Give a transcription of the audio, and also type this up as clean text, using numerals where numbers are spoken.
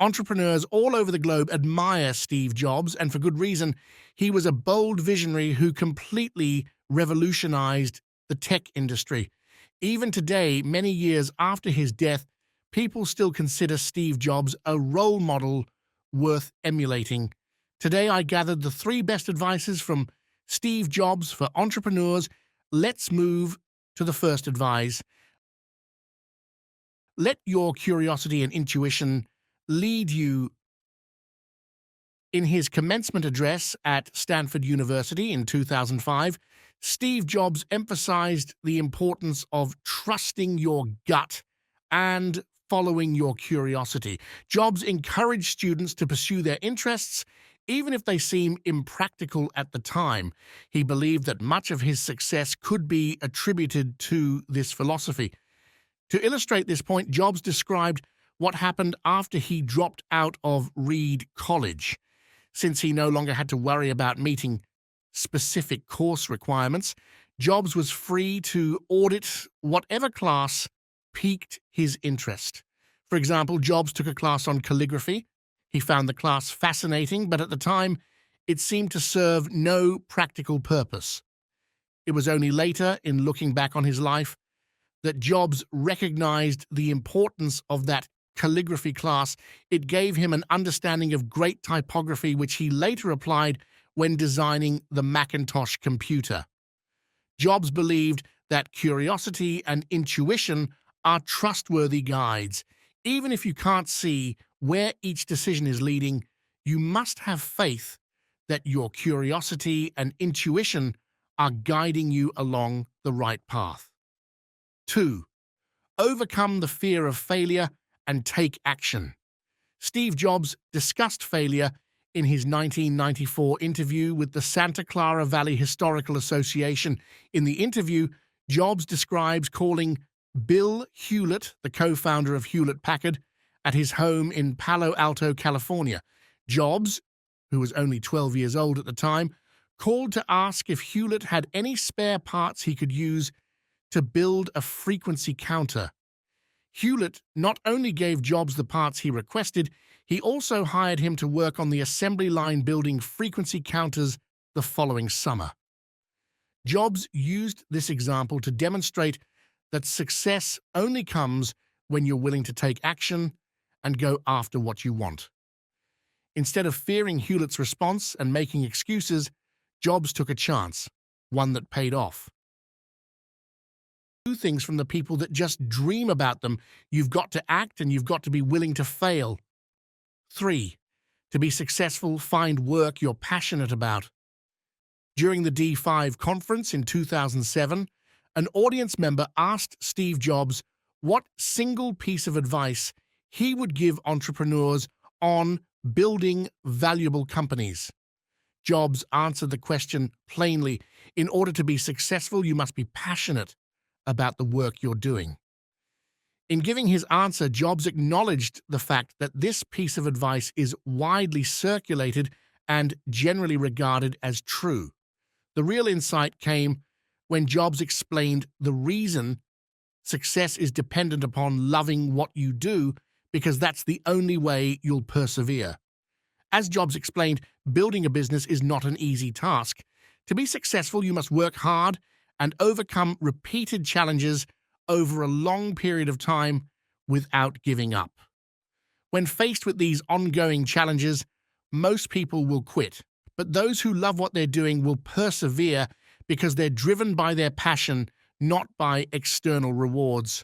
Entrepreneurs all over the globe admire Steve Jobs, and for good reason. He was a bold visionary who completely revolutionized the tech industry. Even today, many years after his death, people still consider Steve Jobs a role model worth emulating. Today, I gathered the 3 best advices from Steve Jobs for entrepreneurs. Let's move to the first advice. Let your curiosity and intuition lead you. In his commencement address at Stanford University in 2005, Steve Jobs emphasized the importance of trusting your gut and following your curiosity. Jobs encouraged students to pursue their interests, even if they seem impractical at the time. He believed that much of his success could be attributed to this philosophy. To illustrate this point, Jobs described what happened after he dropped out of Reed College. Since he no longer had to worry about meeting specific course requirements, Jobs was free to audit whatever class piqued his interest. For example, Jobs took a class on calligraphy. He found the class fascinating, but at the time, it seemed to serve no practical purpose. It was only later, in looking back on his life, that Jobs recognized the importance of that calligraphy class. It gave him an understanding of great typography, which he later applied when designing the Macintosh computer. Jobs believed that curiosity and intuition are trustworthy guides. Even if you can't see where each decision is leading, you must have faith that your curiosity and intuition are guiding you along the right path. 2. Overcome the fear of failure and take action. Steve Jobs discussed failure in his 1994 interview with the Santa Clara Valley Historical Association. In the interview, Jobs describes calling Bill Hewlett, the co-founder of Hewlett-Packard, at his home in Palo Alto, California. Jobs, who was only 12 years old at the time, called to ask if Hewlett had any spare parts he could use to build a frequency counter. Hewlett not only gave Jobs the parts he requested, he also hired him to work on the assembly line building frequency counters the following summer. Jobs used this example to demonstrate that success only comes when you're willing to take action and go after what you want. Instead of fearing Hewlett's response and making excuses, Jobs took a chance, one that paid off. 2 things from the people that just dream about them. You've got to act and you've got to be willing to fail. 3. To be successful, find work you're passionate about. During the D5 conference in 2007, an audience member asked Steve Jobs what single piece of advice he would give entrepreneurs on building valuable companies. Jobs answered the question plainly. In order to be successful, you must be passionate about the work you're doing. In giving his answer, Jobs acknowledged the fact that this piece of advice is widely circulated and generally regarded as true. The real insight came when Jobs explained the reason success is dependent upon loving what you do, because that's the only way you'll persevere. As Jobs explained, building a business is not an easy task. To be successful, you must work hard and overcome repeated challenges over a long period of time without giving up. When faced with these ongoing challenges, most people will quit, but those who love what they're doing will persevere because they're driven by their passion, not by external rewards.